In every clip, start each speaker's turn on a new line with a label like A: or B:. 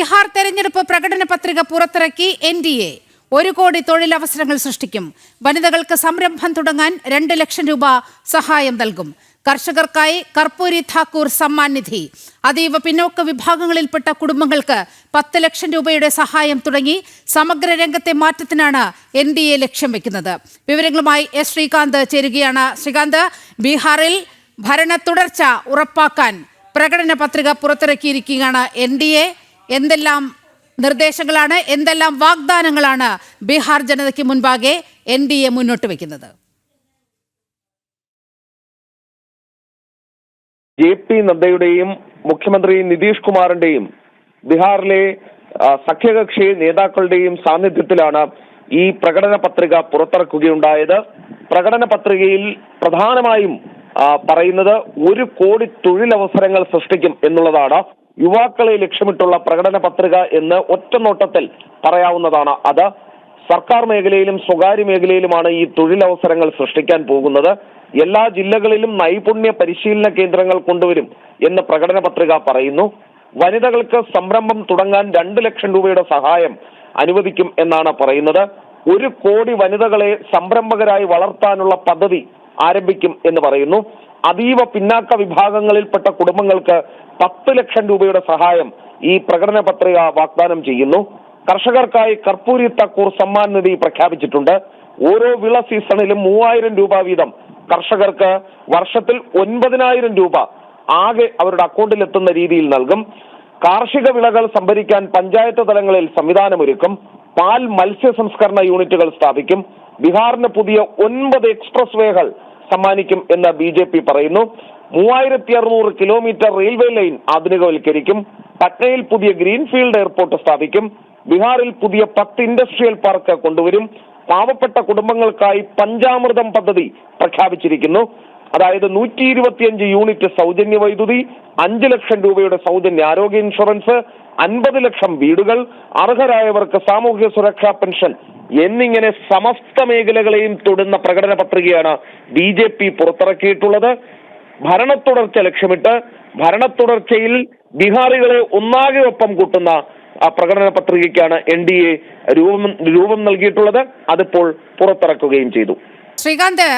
A: ബീഹാർ തെരഞ്ഞെടുപ്പ് പ്രകടന പത്രിക പുറത്തിറക്കി NDA. 1 കോടി തൊഴിലവസരങ്ങൾ സൃഷ്ടിക്കും. വനിതകൾക്ക് സംരംഭം തുടങ്ങാൻ 2 ലക്ഷം രൂപ സഹായം നൽകും. കർഷകർക്കായി കർപ്പൂരി ഠാക്കൂർ സമ്മാൻ നിധി. അതീവ പിന്നോക്ക വിഭാഗങ്ങളിൽപ്പെട്ട കുടുംബങ്ങൾക്ക് 10 ലക്ഷം രൂപയുടെ സഹായം തുടങ്ങി സമഗ്ര രംഗത്തെ മാറ്റത്തിനാണ് NDA ലക്ഷ്യം വെക്കുന്നത്. വിവരങ്ങളുമായി S. ശ്രീകാന്ത് ചേരുകയാണ്. ശ്രീകാന്ത്, ബീഹാറിൽ ഭരണ തുടർച്ച ഉറപ്പാക്കാൻ പ്രകടന പത്രിക പുറത്തിറക്കിയിരിക്കുകയാണ് NDA. എന്തെല്ലാം നിർദ്ദേശങ്ങളാണ്, എന്തെല്ലാം വാഗ്ദാനങ്ങളാണ് ബീഹാർ ജനതയ്ക്ക് മുൻപാകെ NDA മുന്നോട്ട് വയ്ക്കുന്നത്?
B: JP നദ്ദയുടെയും മുഖ്യമന്ത്രി നിതീഷ് കുമാറിന്റെയും ബീഹാറിലെ സഖ്യകക്ഷി നേതാക്കളുടെയും സാന്നിധ്യത്തിലാണ് ഈ പ്രകടന പത്രിക പുറത്തിറക്കുകയുണ്ടായത്. പ്രകടന പത്രികയിൽ പ്രധാനമായും പറയുന്നത് 1 കോടി തൊഴിലവസരങ്ങൾ സൃഷ്ടിക്കും എന്നുള്ളതാണ്. യുവാക്കളെ ലക്ഷ്യമിട്ടുള്ള പ്രകടന പത്രിക എന്ന് ഒറ്റനോട്ടത്തിൽ പറയാവുന്നതാണ്. അത് സർക്കാർ മേഖലയിലും സ്വകാര്യ മേഖലയിലുമാണ് ഈ തൊഴിലവസരങ്ങൾ സൃഷ്ടിക്കാൻ പോകുന്നത്. എല്ലാ ജില്ലകളിലും നൈപുണ്യ പരിശീലന കേന്ദ്രങ്ങൾ കൊണ്ടുവരും എന്ന് പ്രകടന പത്രിക പറയുന്നു. വനിതകൾക്ക് സംരംഭം തുടങ്ങാൻ 2 ലക്ഷം രൂപയുടെ സഹായം അനുവദിക്കും എന്നാണ് പറയുന്നത്. 1 കോടി വനിതകളെ സംരംഭകരായി വളർത്താനുള്ള പദ്ധതി ആരംഭിക്കും എന്ന് പറയുന്നു. അതീവ പിന്നാക്ക വിഭാഗങ്ങളിൽപ്പെട്ട കുടുംബങ്ങൾക്ക് 10 ലക്ഷം രൂപയുടെ സഹായം ഈ പ്രകടന പത്രിക വാഗ്ദാനം ചെയ്യുന്നു. കർഷകർക്കായി കർപ്പൂരി ഠാക്കൂർ സമ്മാൻ നിധി പ്രഖ്യാപിച്ചിട്ടുണ്ട്. ഓരോ വിള സീസണിലും 3000 രൂപ വീതം കർഷകർക്ക് വർഷത്തിൽ 9000 രൂപ ആകെ അവരുടെ അക്കൗണ്ടിൽ എത്തുന്ന രീതിയിൽ നൽകും. കാർഷിക വിളകൾ സംഭരിക്കാൻ പഞ്ചായത്ത് തലങ്ങളിൽ സംവിധാനമൊരുക്കും. പാൽ മത്സ്യ സംസ്കരണ യൂണിറ്റുകൾ സ്ഥാപിക്കും. ബീഹാറിന് പുതിയ 9 എക്സ്പ്രസ് വേകൾ സമ്മാനിക്കും എന്ന് BJP പറയുന്നു. 3600 കിലോമീറ്റർ റെയിൽവേ ലൈൻ ആധുനികവൽക്കരിക്കും. പട്നയിൽ പുതിയ ഗ്രീൻഫീൽഡ് എയർപോർട്ട് സ്ഥാപിക്കും. ബീഹാറിൽ പുതിയ 10 ഇൻഡസ്ട്രിയൽ പാർക്ക് കൊണ്ടുവരും. പാവപ്പെട്ട കുടുംബങ്ങൾക്കായി പഞ്ചാമൃതം പദ്ധതി പ്രഖ്യാപിച്ചിരിക്കുന്നു. അതായത് 125 യൂണിറ്റ് സൗജന്യ വൈദ്യുതി, 5 ലക്ഷം രൂപയുടെ സൗജന്യ ആരോഗ്യ ഇൻഷുറൻസ്, 50 ലക്ഷം വീടുകൾ, അർഹരായവർക്ക് സാമൂഹ്യ സുരക്ഷാ പെൻഷൻ എന്നിങ്ങനെ സമസ്ത മേഖലകളെയും തൊടുന്ന പ്രകടന പത്രികയാണ് BJP പുറത്തിറക്കിയിട്ടുള്ളത്. ഭരണത്തുടർച്ച ലക്ഷ്യമിട്ട് ഭരണത്തുടർച്ചയിൽ ബീഹാറികളെ ഒന്നാകെ ഒപ്പം കൂട്ടുന്ന പ്രകടന പത്രികയ്ക്കാണ് NDA രൂപം നൽകിയിട്ടുള്ളത്. അതിപ്പോൾ പുറത്തിറക്കുകയും ചെയ്തു.
A: ശ്രീകാന്ത്,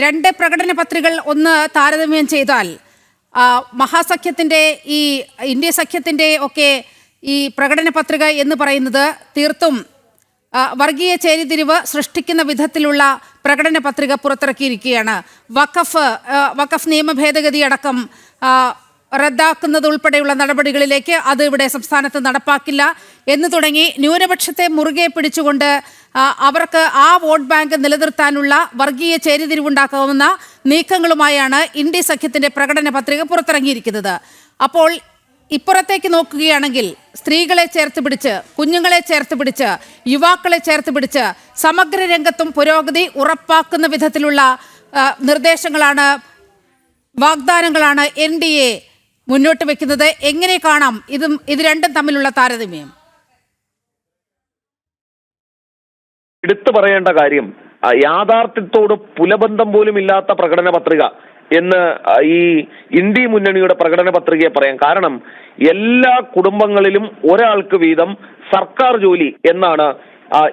A: 2 പ്രകടന പത്രികകൾ ഒന്ന് താരതമ്യം ചെയ്താൽ മഹാസഖ്യത്തിന്റെ ഈ ഇന്ത്യ സഖ്യത്തിന്റെ ഒക്കെ ഈ പ്രകടന പത്രിക എന്ന് പറയുന്നത് തീർത്തും വർഗീയ ചേരിതിരിവ് സൃഷ്ടിക്കുന്ന വിധത്തിലുള്ള പ്രകടന പത്രിക പുറത്തിറക്കിയിരിക്കുകയാണ്. വഖഫ് നിയമ ഭേദഗതി അടക്കം റദ്ദാക്കുന്നത് ഉൾപ്പെടെയുള്ള നടപടികളിലേക്ക് അത് ഇവിടെ സംസ്ഥാനത്ത് നടപ്പാക്കില്ല എന്ന് തുടങ്ങി ന്യൂനപക്ഷത്തെ മുറുകെ പിടിച്ചുകൊണ്ട് അവർക്ക് ആ വോട്ട് ബാങ്ക് നിലനിർത്താനുള്ള വർഗീയ ചേരിതിരിവുണ്ടാക്കാവുന്ന നീക്കങ്ങളുമായാണ് ഇന്ത്യ സഖ്യത്തിന്റെ പ്രകടന പത്രിക പുറത്തിറങ്ങിയിരിക്കുന്നത്. അപ്പോൾ ഇപ്പുറത്തേക്ക് നോക്കുകയാണെങ്കിൽ സ്ത്രീകളെ ചേർത്ത് പിടിച്ച്, കുഞ്ഞുങ്ങളെ ചേർത്ത് പിടിച്ച്, യുവാക്കളെ ചേർത്ത് പിടിച്ച് സമഗ്ര രംഗത്തും പുരോഗതി ഉറപ്പാക്കുന്ന വിധത്തിലുള്ള നിർദ്ദേശങ്ങളാണ്, വാഗ്ദാനങ്ങളാണ് NDA മുന്നോട്ട് വെക്കുന്നത്. എങ്ങനെ കാണാം ഇത് രണ്ടും തമ്മിലുള്ള താരതമ്യം?
B: എടുത്തു പറയേണ്ട കാര്യം, യാഥാർത്ഥ്യത്തോട് പുലബന്ധം പോലും ഇല്ലാത്ത പ്രകടന പത്രിക എന്ന് ഈ ഇന്ത്യ മുന്നണിയുടെ പ്രകടന പത്രികയെ പറയാം. കാരണം എല്ലാ കുടുംബങ്ങളിലും ഒരാൾക്ക് വീതം സർക്കാർ ജോലി എന്നാണ്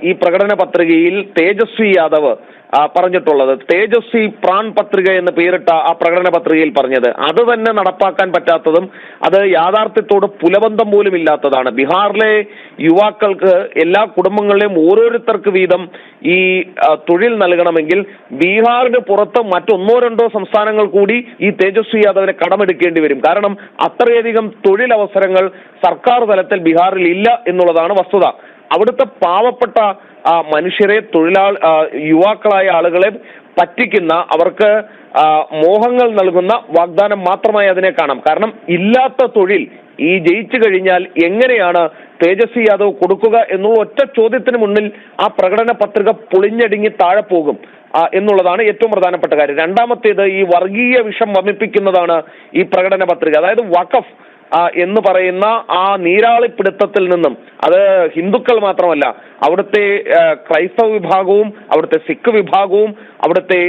B: ഈ പ്രകടന പത്രികയിൽ തേജസ്വി യാദവ് പറഞ്ഞിട്ടുള്ളത്. തേജസ്വി പ്രാൺ പത്രിക എന്ന് പേരിട്ട ആ പ്രകടന പത്രികയിൽ പറഞ്ഞത് അത് തന്നെ നടപ്പാക്കാൻ പറ്റാത്തതും അത് യാഥാർത്ഥ്യത്തോട് പുലബന്ധം പോലും ഇല്ലാത്തതാണ്. ബീഹാറിലെ യുവാക്കൾക്ക് എല്ലാ കുടുംബങ്ങളിലെയും ഓരോരുത്തർക്ക് വീതം ഈ തൊഴിൽ നൽകണമെങ്കിൽ ബീഹാറിന് പുറത്ത് മറ്റൊന്നോ രണ്ടോ സംസ്ഥാനങ്ങൾ കൂടി ഈ തേജസ്വി യാദവിനെ കടമെടുക്കേണ്ടി വരും. കാരണം അത്രയധികം തൊഴിലവസരങ്ങൾ സർക്കാർ തലത്തിൽ ബീഹാറിൽ ഇല്ല എന്നുള്ളതാണ് വസ്തുത. അവിടുത്തെ പാവപ്പെട്ട മനുഷ്യരെ, യുവാക്കളായ ആളുകളെ പറ്റിക്കുന്ന, അവർക്ക് മോഹങ്ങൾ നൽകുന്ന വാഗ്ദാനം മാത്രമായി അതിനെ കാണാം. കാരണം ഇല്ലാത്ത തൊഴിൽ ഈ ജയിച്ചു കഴിഞ്ഞാൽ എങ്ങനെയാണ് തേജസ്വി യാദവ് കൊടുക്കുക എന്നുള്ള ഒറ്റ ചോദ്യത്തിന് മുന്നിൽ ആ പ്രകടന പത്രിക പൊളിഞ്ഞടുങ്ങി താഴെ പോകും എന്നുള്ളതാണ് ഏറ്റവും പ്രധാനപ്പെട്ട കാര്യം. രണ്ടാമത്തേത്, ഈ വർഗീയ വിഷം വമിപ്പിക്കുന്നതാണ് ഈ പ്രകടന പത്രിക. അതായത് വഖഫ് എന്ന് പറയുന്ന ആ നീരാളിപ്പിടുത്തത്തിൽ നിന്നും, അത് ഹിന്ദുക്കൾ മാത്രമല്ല, അവിടുത്തെ ക്രൈസ്തവ വിഭാഗവും അവിടുത്തെ സിഖ് വിഭാഗവും അവിടുത്തെ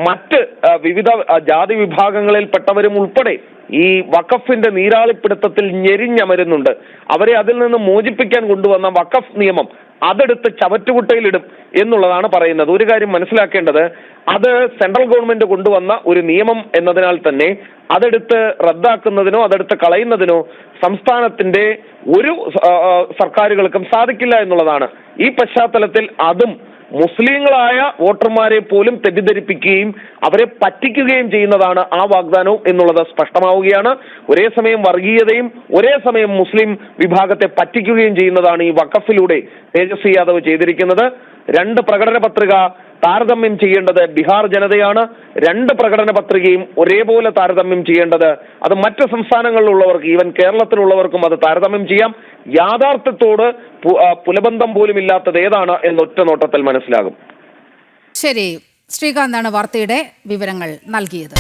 B: മറ്റ് വിവിധ ജാതി വിഭാഗങ്ങളിൽപ്പെട്ടവരും ഉൾപ്പെടെ ഈ വഖഫിന്റെ നീരാളിപ്പിടുത്തത്തിൽ ഞെരിഞ്ഞമരുന്നുണ്ട്. അവരെ അതിൽ നിന്ന് മോചിപ്പിക്കാൻ കൊണ്ടുവന്ന വഖഫ് നിയമം അതെടുത്ത് ചവറ്റുകുട്ടയിലിടും എന്നുള്ളതാണ് പറയുന്നത്. ഒരു കാര്യം മനസ്സിലാക്കേണ്ടത്, അത് സെൻട്രൽ ഗവൺമെന്റ് കൊണ്ടുവന്ന ഒരു നിയമം എന്നതിനാൽ തന്നെ അതെടുത്ത് റദ്ദാക്കുന്നതിനോ അതെടുത്ത് കളയുന്നതിനോ സംസ്ഥാനത്തിന്റെ ഒരു സർക്കാരുകൾക്കും സാധിക്കില്ല എന്നുള്ളതാണ്. ഈ പശ്ചാത്തലത്തിൽ അതും മുസ്ലിങ്ങളായ വോട്ടർമാരെ പോലും തെറ്റിദ്ധരിപ്പിക്കുകയും അവരെ പറ്റിക്കുകയും ചെയ്യുന്നതാണ് ആ വാഗ്ദാനവും എന്നുള്ളത് സ്പഷ്ടമാവുകയാണ്. ഒരേ സമയം വർഗീയതയും ഒരേ സമയം മുസ്ലിം വിഭാഗത്തെ പറ്റിക്കുകയും ചെയ്യുന്നതാണ് ഈ വഖഫിലൂടെ തേജസ്വി യാദവ് ചെയ്തിരിക്കുന്നത്. 2 പ്രകടന പത്രിക താരതമ്യം ചെയ്യേണ്ടത് ബീഹാർ ജനതയാണ്. 2 പ്രകടന പത്രികയും ഒരേപോലെ താരതമ്യം ചെയ്യേണ്ടത് അത് മറ്റ് സംസ്ഥാനങ്ങളിലുള്ളവർക്ക്, ഈവൻ കേരളത്തിലുള്ളവർക്കും അത് താരതമ്യം ചെയ്യാം. യാഥാർത്ഥ്യത്തോട് പുലബന്ധം പോലും ഇല്ലാത്തത് ഏതാണ് എന്നൊറ്റ നോട്ടത്തിൽ മനസ്സിലാകും.
A: ശരി, ശ്രീകാന്താണ് വാർത്തയുടെ വിവരങ്ങൾ നൽകിയത്.